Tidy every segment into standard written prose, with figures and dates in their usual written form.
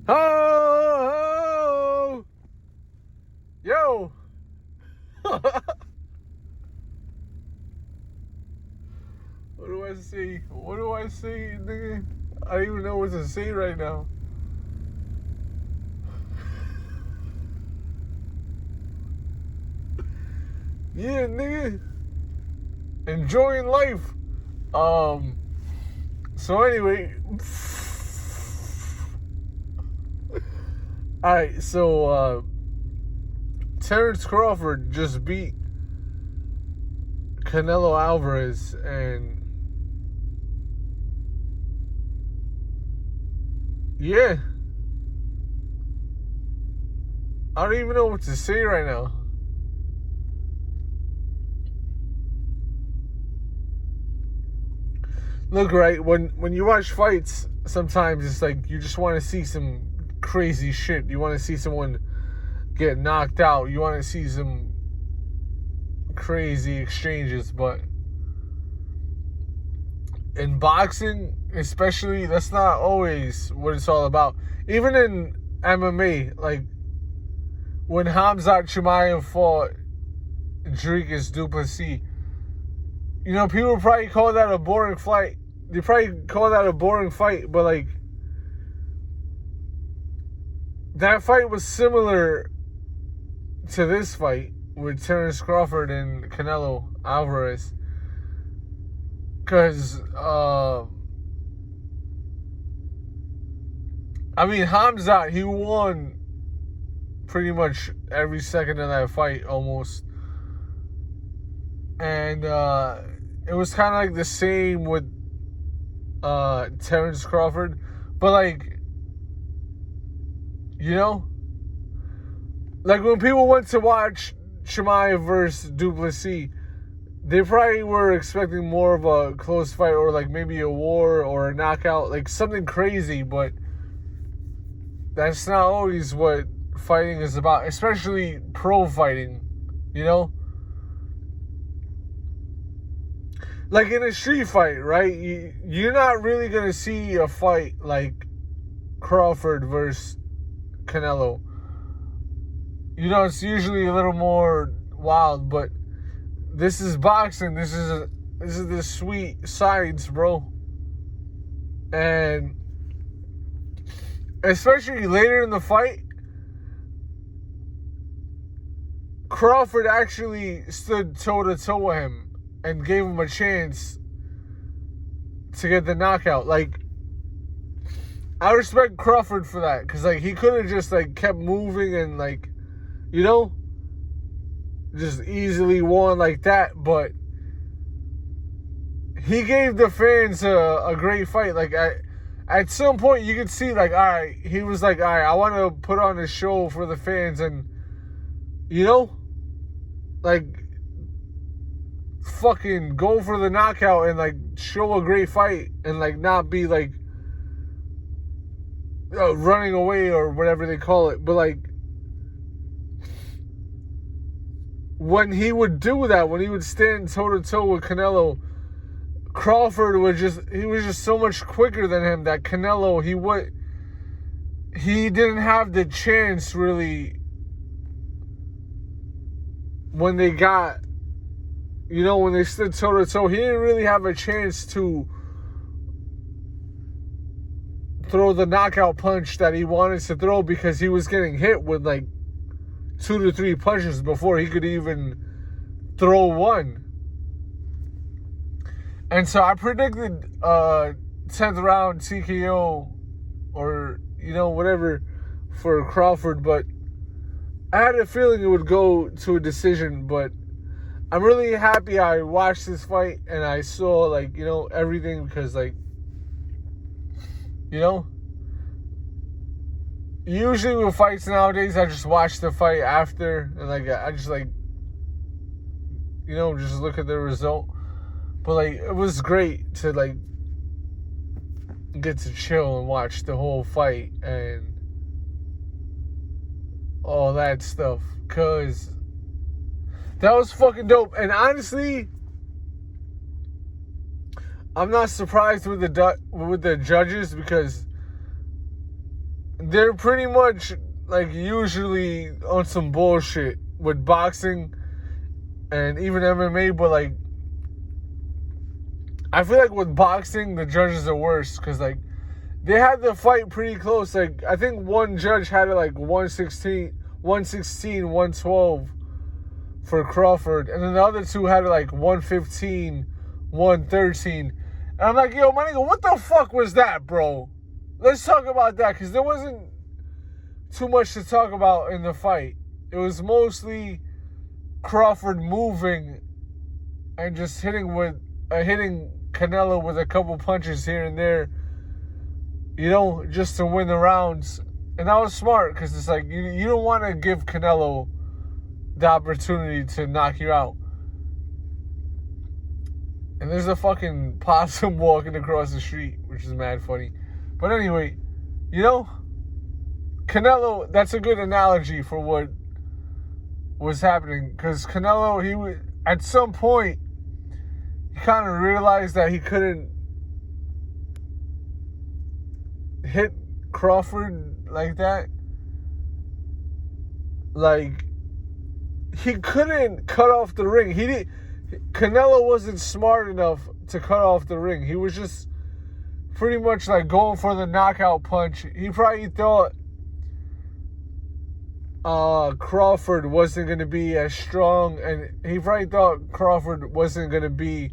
Oh, yo. What do I say? What do I say, nigga? I don't even know what to say right now. Yeah, nigga. Enjoying life. So anyway. Alright, so Terrence Crawford just beat Canelo Alvarez, and yeah, I don't even know what to say right now. Look, right, when you watch fights, sometimes it's like you just want to see some crazy shit. You want to see someone get knocked out. You want to see some crazy exchanges, but in boxing, especially, that's not always what it's all about. Even in MMA, like when Khamzat Chimaev fought Dricus du Plessis, you know, people probably call that a boring fight. They probably call that a boring fight, but like that fight was similar to this fight with Terrence Crawford and Canelo Alvarez. Because, Khamzat, he won pretty much every second of that fight, almost. And it was kind of like the same with Terrence Crawford. But, like, you know? Like, when people went to watch Chimaev versus du Plessis, they probably were expecting more of a close fight, or like maybe a war or a knockout, like something crazy, but that's not always what fighting is about, especially pro fighting, you know? Like in a street fight, right? You're not really going to see a fight like Crawford versus Canelo. You know, it's usually a little more wild, but this is boxing. This is the sweet science, bro. And especially later in the fight, Crawford actually stood toe-to-toe with him and gave him a chance to get the knockout. Like, I respect Crawford for that, because like he could have just like kept moving and like, you know, just easily won like that, but he gave the fans a great fight. Like, at some point you could see, like, all right, he was like, all right, I want to put on a show for the fans, and, you know, like, fucking go for the knockout and, like, show a great fight and, like, not be, like, running away or whatever they call it. But, like, when he would do that, when he would stand toe-to-toe with Canelo, Crawford was just so much quicker than him that Canelo, he didn't have the chance really when they got, you know, when they stood toe-to-toe, he didn't really have a chance to throw the knockout punch that he wanted to throw, because he was getting hit with like 2 to 3 punches before he could even throw one. And so I predicted 10th round TKO, or, you know, whatever, for Crawford, but I had a feeling it would go to a decision. But I'm really happy I watched this fight and I saw, like, you know, everything, because, like, you know, usually with fights nowadays, I just watch the fight after, and, like, I just, like, you know, just look at the result. But, like, it was great to, like, get to chill and watch the whole fight and all that stuff, because that was fucking dope. And honestly, I'm not surprised with the judges, because they're pretty much like usually on some bullshit with boxing and even MMA, but like I feel like with boxing the judges are worse because like they had the fight pretty close. Like I think one judge had it like 116, 112 for Crawford, and then the other two had it like 115, 113. And I'm like, yo, my nigga, what the fuck was that, bro? Let's talk about that, because there wasn't too much to talk about in the fight. It was mostly Crawford moving and just hitting Canelo with a couple punches here and there, you know, just to win the rounds. And that was smart, because it's like, you don't want to give Canelo the opportunity to knock you out. And there's a fucking possum walking across the street, which is mad funny. But anyway, you know, Canelo, that's a good analogy for what was happening. Because Canelo, at some point, he kind of realized that he couldn't hit Crawford like that. Like, he couldn't cut off the ring. Canelo wasn't smart enough to cut off the ring. He was just pretty much like going for the knockout punch. He probably thought Crawford wasn't going to be as strong, and he probably thought Crawford wasn't going to be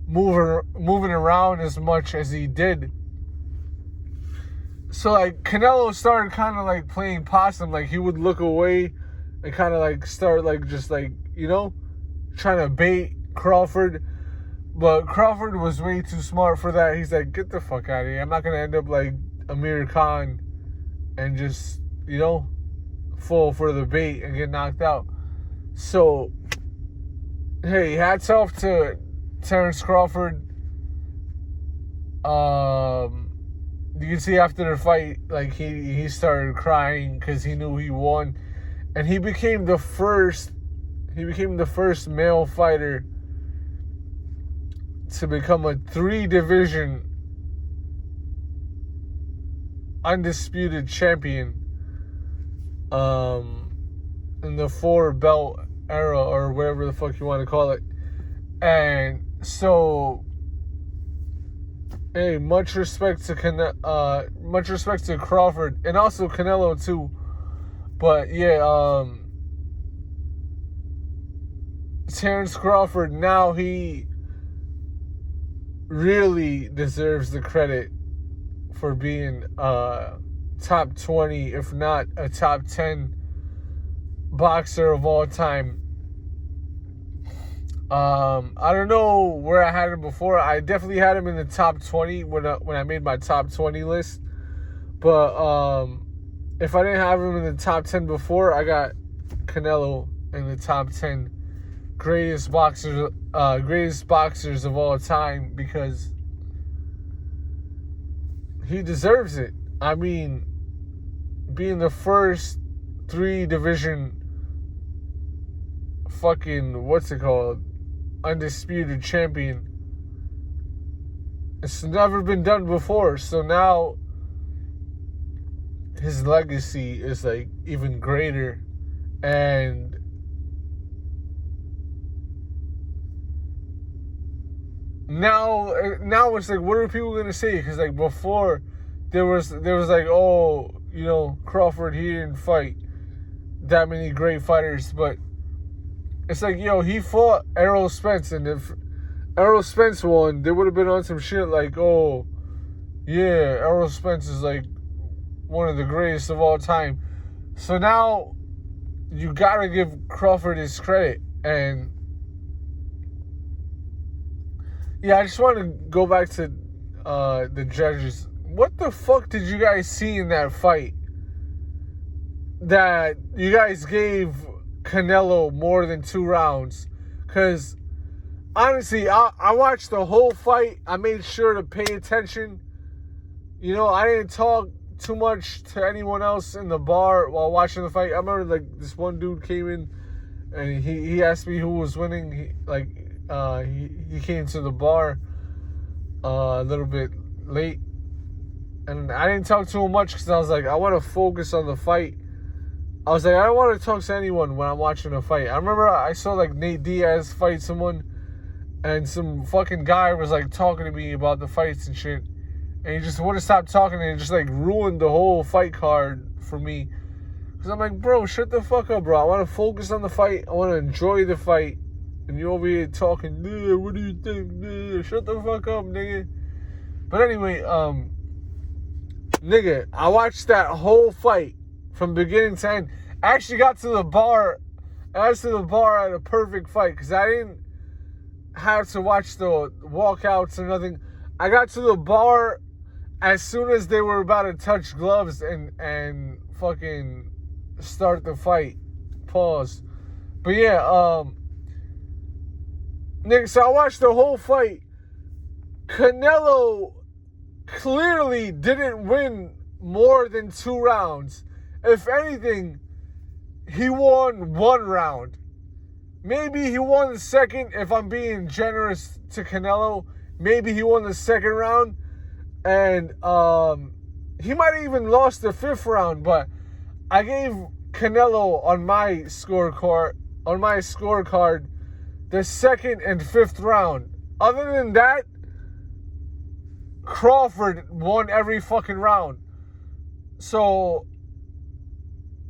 moving around as much as he did. So like Canelo started kind of like playing possum. Like he would look away and kind of like start like just like, you know, trying to bait Crawford. But Crawford was way too smart for that. He's like, get the fuck out of here. I'm not going to end up like Amir Khan and just, you know, fall for the bait and get knocked out. So, hey, hats off to Terence Crawford. You can see after the fight, like he started crying because he knew he won. And he became the first male fighter to become a 3-division undisputed champion in the 4-belt era, or whatever the fuck you want to call it. And so, hey, much respect to Crawford, and also Canelo too. But yeah, Terence Crawford, now he really deserves the credit for being top 20, if not a top 10 boxer of all time. I don't know where I had him before. I definitely had him in the top 20 when I made my top 20 list. But if I didn't have him in the top 10 before, I got Canelo in the top 10 greatest boxers of all time, because he deserves it. I mean, being the first 3-division fucking undisputed champion, it's never been done before. So now his legacy is like even greater. And now it's like, what are people gonna say? Because like before, there was like, oh, you know, Crawford, he didn't fight that many great fighters. But it's like, yo, he fought Errol Spence, and if Errol Spence won, they would have been on some shit like, oh, yeah, Errol Spence is like one of the greatest of all time. So now you gotta give Crawford his credit. And yeah, I just want to go back to the judges. What the fuck did you guys see in that fight that you guys gave Canelo more than 2 rounds? Because honestly, I watched the whole fight. I made sure to pay attention. You know, I didn't talk too much to anyone else in the bar while watching the fight. I remember like this one dude came in and he asked me who was winning. He came to the bar a little bit late, And I didn't talk to him much because I was like, I want to focus on the fight. I was like, I don't want to talk to anyone when I'm watching a fight. I remember I saw like Nate Diaz fight someone, and some fucking guy was like talking to me about the fights and shit. And he just wouldn't stop talking, and it just like ruined the whole fight card for me. Because I'm like, bro, shut the fuck up, bro. I want to focus on the fight. I want to enjoy the fight. And you over here talking, what do you think? Shut the fuck up, nigga. But anyway, nigga, I watched that whole fight from beginning to end. I actually got to the bar. I got to the bar at a perfect fight because I didn't have to watch the walkouts or nothing. I got to the bar as soon as they were about to touch gloves and fucking start the fight. Pause. But yeah, nigga, so I watched the whole fight. Canelo clearly didn't win more than 2 rounds. If anything, he won 1 round. Maybe he won the second, if I'm being generous to Canelo. Maybe he won the second round. And he might have even lost the 5th round, but I gave Canelo on my scorecard the 2nd and 5th round. Other than that, Crawford won every fucking round. So,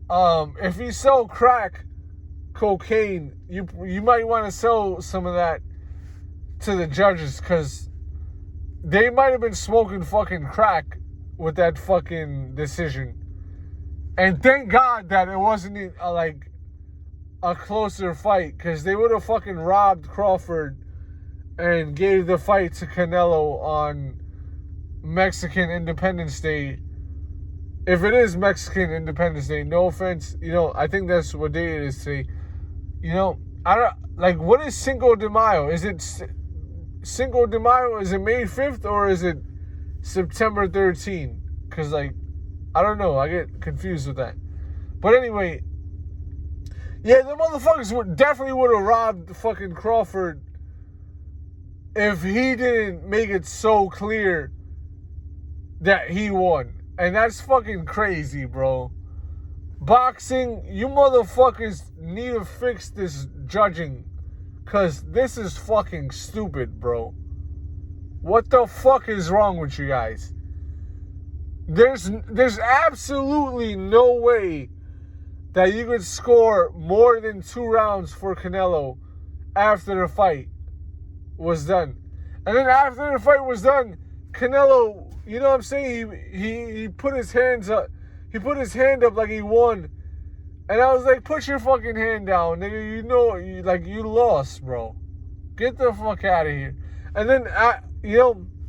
if you sell crack cocaine, you might want to sell some of that to the judges, because they might have been smoking fucking crack with that fucking decision. And thank God that it wasn't like a closer fight, because they would have fucking robbed Crawford and gave the fight to Canelo on Mexican Independence Day. If it is Mexican Independence Day, no offense, I think that's what day it is today. I don't, like, what is Cinco de Mayo? Is it Cinco de Mayo? Is it May 5th or is it September 13th? Because, like, I don't know. I get confused with that. But anyway, yeah, the motherfuckers definitely would have robbed fucking Crawford if he didn't make it so clear that he won. And that's fucking crazy, bro. Boxing, you motherfuckers need to fix this judging, because this is fucking stupid, bro. What the fuck is wrong with you guys? There's absolutely no way that you could score more than 2 rounds for Canelo after the fight was done. And then after the fight was done, Canelo, you know what I'm saying? He put his hands up. He put his hand up like he won. And I was like, put your fucking hand down, nigga. You lost, bro. Get the fuck out of here. And then,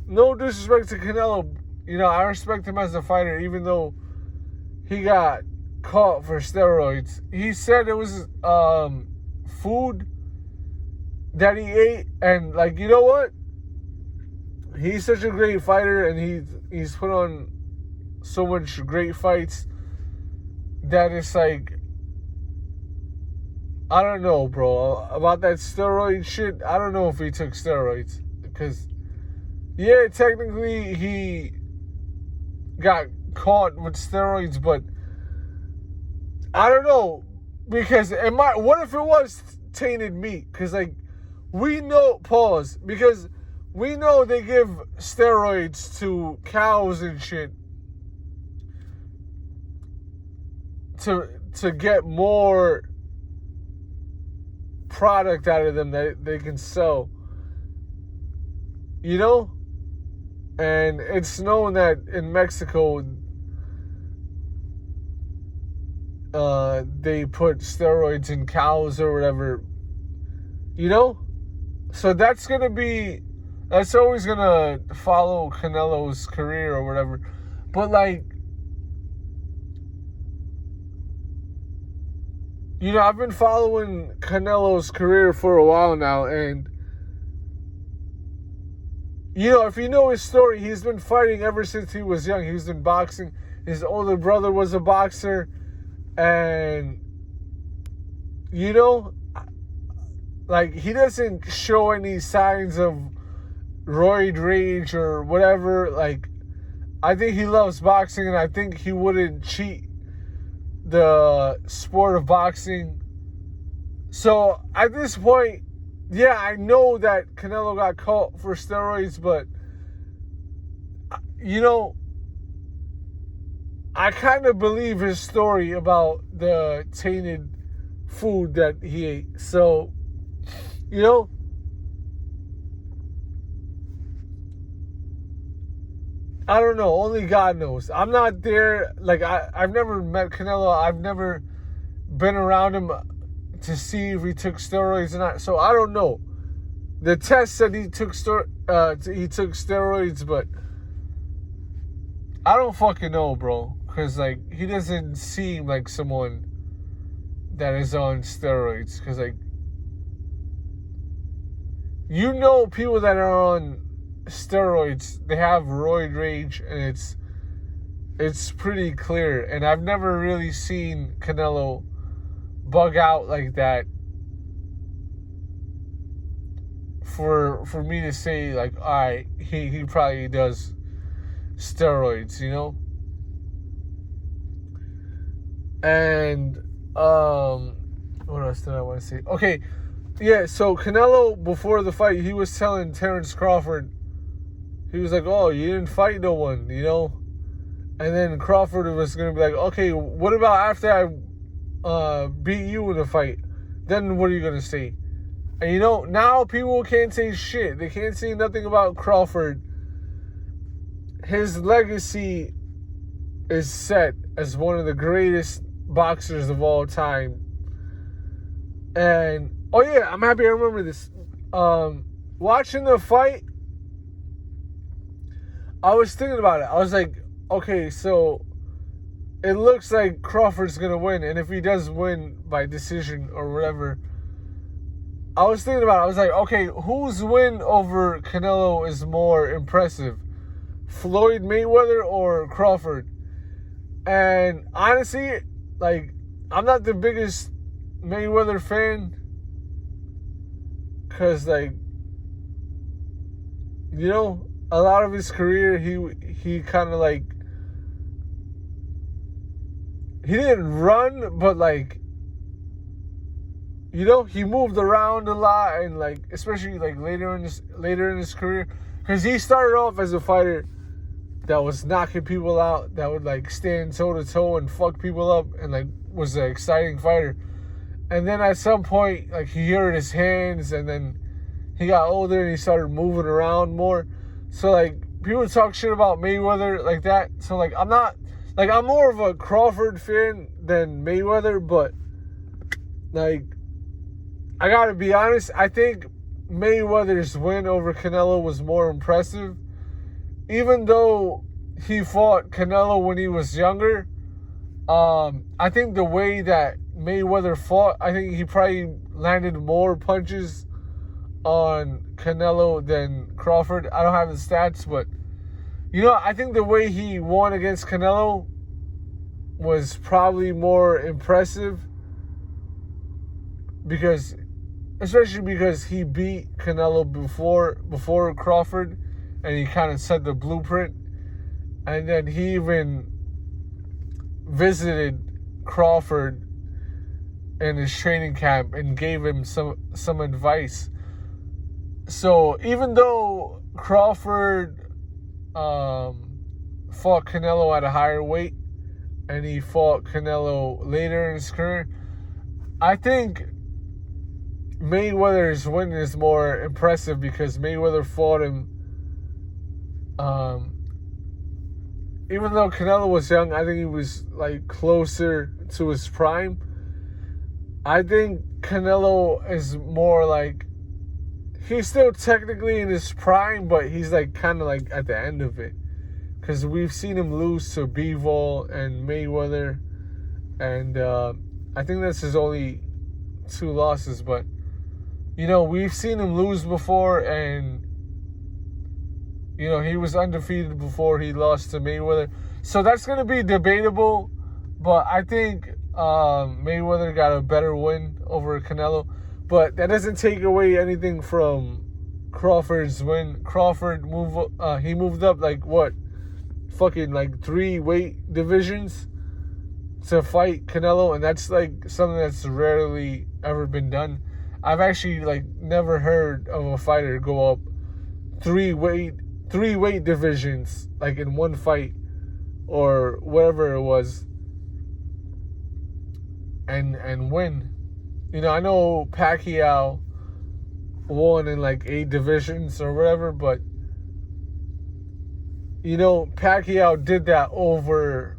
no disrespect to Canelo. I respect him as a fighter, even though he got caught for steroids. He said it was food that he ate. And, like, you know what? He's such a great fighter, and he's put on so much great fights that it's like, I don't know, bro, about that steroid shit. I don't know if he took steroids, because, yeah, technically he got caught with steroids, but I don't know, because what if it was tainted meat? Because, like, we know, because we know they give steroids to cows and shit to get more product out of them that they can sell. And it's known that in Mexico, they put steroids in cows or whatever. So that's always gonna follow Canelo's career or whatever. But, like, I've been following Canelo's career for a while now, and if you know his story, he's been fighting ever since he was young. He's been boxing. His older brother was a boxer, and like, he doesn't show any signs of roid rage or whatever. Like, I think he loves boxing, and I think he wouldn't cheat the sport of boxing. So at this point, yeah, I know that Canelo got caught for steroids, but you know, I kind of believe his story about the tainted food that he ate. So, you know, I don't know. Only God knows. I'm not there. Like, I've never met Canelo. I've never been around him to see if he took steroids or not. So I don't know. The test said he took steroids, but I don't fucking know, bro. Because, like, he doesn't seem like someone that is on steroids. Because, like, you know, people that are on steroids, they have roid rage, and it's pretty clear. And I've never really seen Canelo bug out like that for me to say, like, all right, he probably does steroids, you know. And what else did I want to say? Okay, yeah, so Canelo, before the fight, he was telling Terrence Crawford, he was like, oh, you didn't fight no one, you know? And then Crawford was going to be like, okay, what about after I beat you in a fight? Then what are you going to say? And, you know, now people can't say shit. They can't say nothing about Crawford. His legacy is set as one of the greatest boxers of all time. And, oh yeah, I'm happy I remember this. Watching the fight, I was thinking about it. I was like, okay, so it looks like Crawford's going to win. And if he does win by decision or whatever, I was thinking about it. I was like, okay, whose win over Canelo is more impressive? Floyd Mayweather or Crawford? And honestly, like, I'm not the biggest Mayweather fan. Because, like, you know, a lot of his career, he kind of, like, he didn't run, but, like, you know, he moved around a lot, and, like, especially, like, later in his career, because he started off as a fighter that was knocking people out, that would, like, stand toe-to-toe and fuck people up, and, like, was an exciting fighter. And then at some point, like, he hurt his hands, and then he got older and he started moving around more. So, like, people talk shit about Mayweather like that. So, like, I'm not, like, I'm more of a Crawford fan than Mayweather, but, like, I gotta be honest, I think Mayweather's win over Canelo was more impressive. Even though he fought Canelo when he was younger, I think the way that Mayweather fought, I think he probably landed more punches on Canelo than Crawford. I don't have the stats, but, you know, I think the way he won against Canelo was probably more impressive, especially because he beat Canelo before Crawford, and he kind of set the blueprint. And then he even visited Crawford in his training camp and gave him some advice. So even though Crawford fought Canelo at a higher weight, and he fought Canelo later in his career, I think Mayweather's win is more impressive because Mayweather fought him. Even though Canelo was young, I think he was, like, closer to his prime. I think Canelo is more like, he's still technically in his prime, but he's, like, kind of, like, at the end of it. Because we've seen him lose to Bivol and Mayweather. And I think that's his only 2 losses. But, you know, we've seen him lose before, and, you know, he was undefeated before he lost to Mayweather. So that's going to be debatable. But I think Mayweather got a better win over Canelo. But that doesn't take away anything from Crawford's win. Crawford moved up, like, what, fucking like 3 weight divisions to fight Canelo, and that's like something that's rarely ever been done. I've actually like never heard of a fighter go up 3 weight divisions like in one fight or whatever it was and win. You know, I know Pacquiao won in like 8 divisions or whatever, but you know, Pacquiao did that over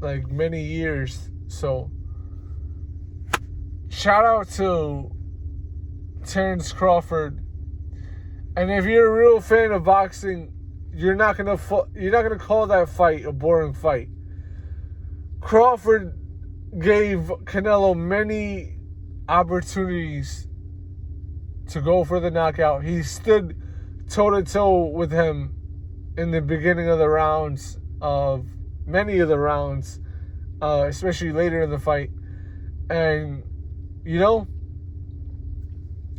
like many years. So shout out to Terrence Crawford. And if you're a real fan of boxing, you're not gonna call that fight a boring fight. Crawford gave Canelo many opportunities to go for the knockout. He stood toe-to-toe with him in the beginning of the rounds, of many of the rounds, especially later in the fight. And, you know,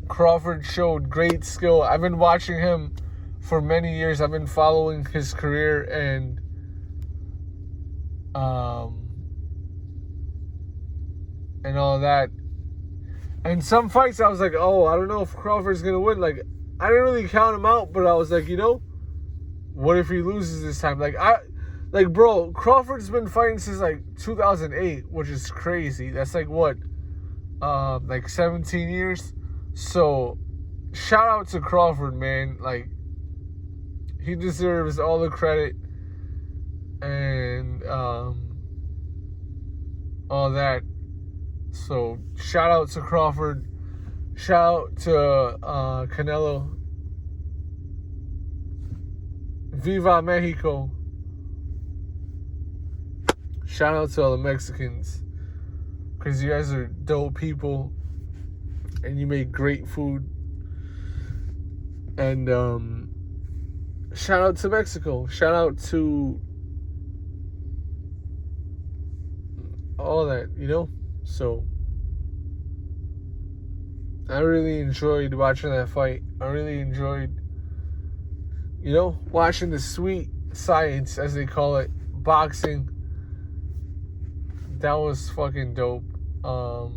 Crawford showed great skill. I've been watching him for many years. I've been following his career and all that. And some fights I was like, oh, I don't know if Crawford's going to win. Like, I didn't really count him out, but I was like, you know, what if he loses this time? Like, bro, Crawford's been fighting since like 2008, which is crazy. That's like what, like 17 years. So, shout out to Crawford, man. Like, he deserves all the credit and all that. So, shout out to Crawford. Shout out to Canelo. Viva Mexico. Shout out to all the Mexicans, because you guys are dope people and you make great food. And shout out to Mexico. Shout out to all that, you know? So I really enjoyed watching that fight. I really enjoyed, you know, watching the sweet science, as they call it, boxing. That was fucking dope. I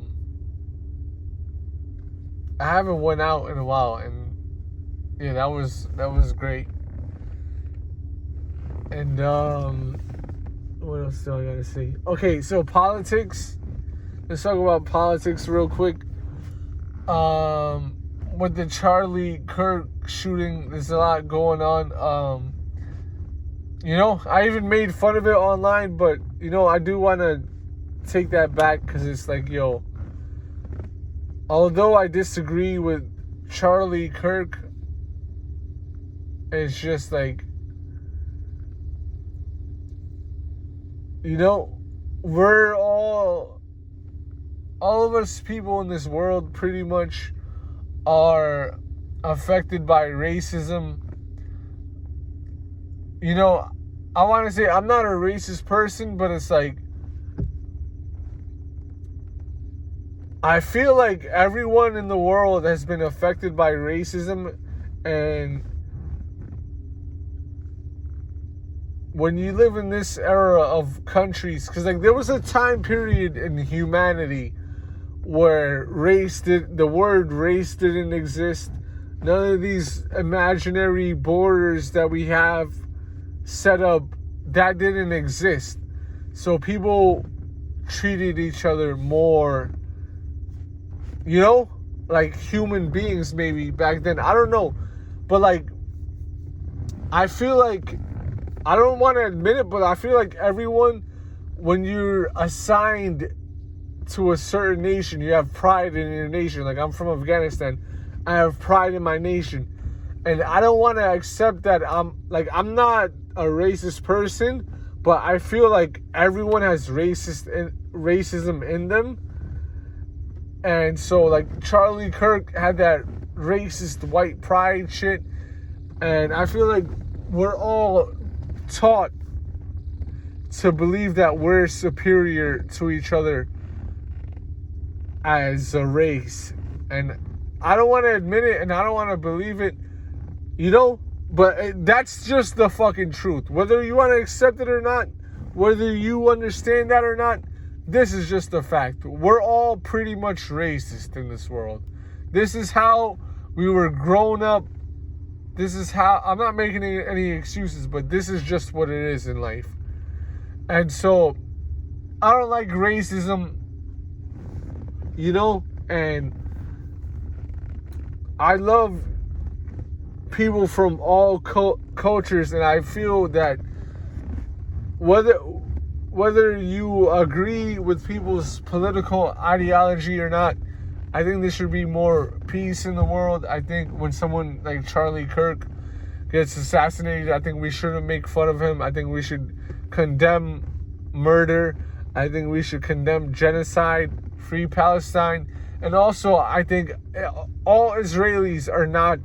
haven't went out in a while, and yeah, that was great. And what else do I gotta say? Okay, so politics. Let's talk about politics real quick. With the Charlie Kirk shooting, there's a lot going on. You know, I even made fun of it online, but you know, I do want to take that back, because it's like, yo, although I disagree with Charlie Kirk, it's just like, you know, we're all of us people in this world pretty much are affected by racism. You know, I want to say I'm not a racist person, but it's like, I feel like everyone in the world has been affected by racism. And when you live in this era of countries, because like there was a time period in humanity where the word race didn't exist. None of these imaginary borders that we have set up, that didn't exist. So people treated each other more, you know, like human beings maybe back then. I don't know. But like, I feel like, I don't want to admit it, but I feel like everyone, when you're assigned to a certain nation, you have pride in your nation. Like, I'm from Afghanistan. I have pride in my nation. And I don't want to accept that I'm not a racist person, but I feel like everyone has racism in them. And so, like, Charlie Kirk had that racist white pride shit. And I feel like we're all taught to believe that we're superior to each other as a race. And I don't want to admit it, and I don't want to believe it. You know, But that's just the fucking truth. Whether you want to accept it or not, whether you understand that or not, this is just a fact. We're all pretty much racist in this world. This is how we were grown up. This is how, I'm not making any excuses, but this is just what it is in life. And so, I don't like racism, and I love people from all cultures, and I feel that whether you agree with people's political ideology or not, I think there should be more peace in the world. I think when someone like Charlie Kirk gets assassinated, I think we shouldn't make fun of him. I think we should condemn murder. I think we should condemn genocide, free Palestine. And also, I think all Israelis are not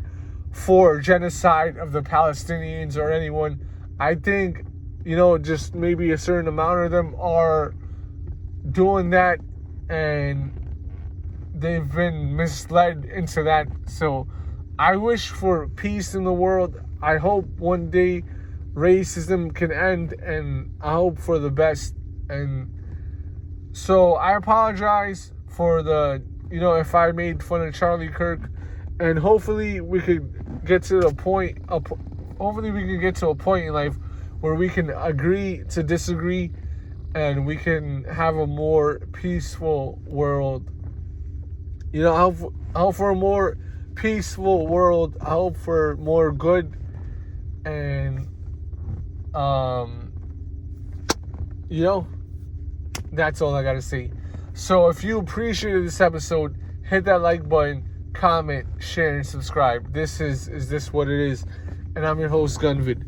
for genocide of the Palestinians or anyone. I think, just maybe a certain amount of them are doing that, and they've been misled into that. So I wish for peace in the world. I hope one day racism can end, and I hope for the best. And so I apologize for if I made fun of Charlie Kirk, and hopefully we could get to a point in life where we can agree to disagree, and we can have a more peaceful world. I hope for a more peaceful world. I hope for more good, and that's all I gotta say. So if you appreciated this episode, hit that like button, comment, share, and subscribe. This is this what it is, and I'm your host, Gunvid.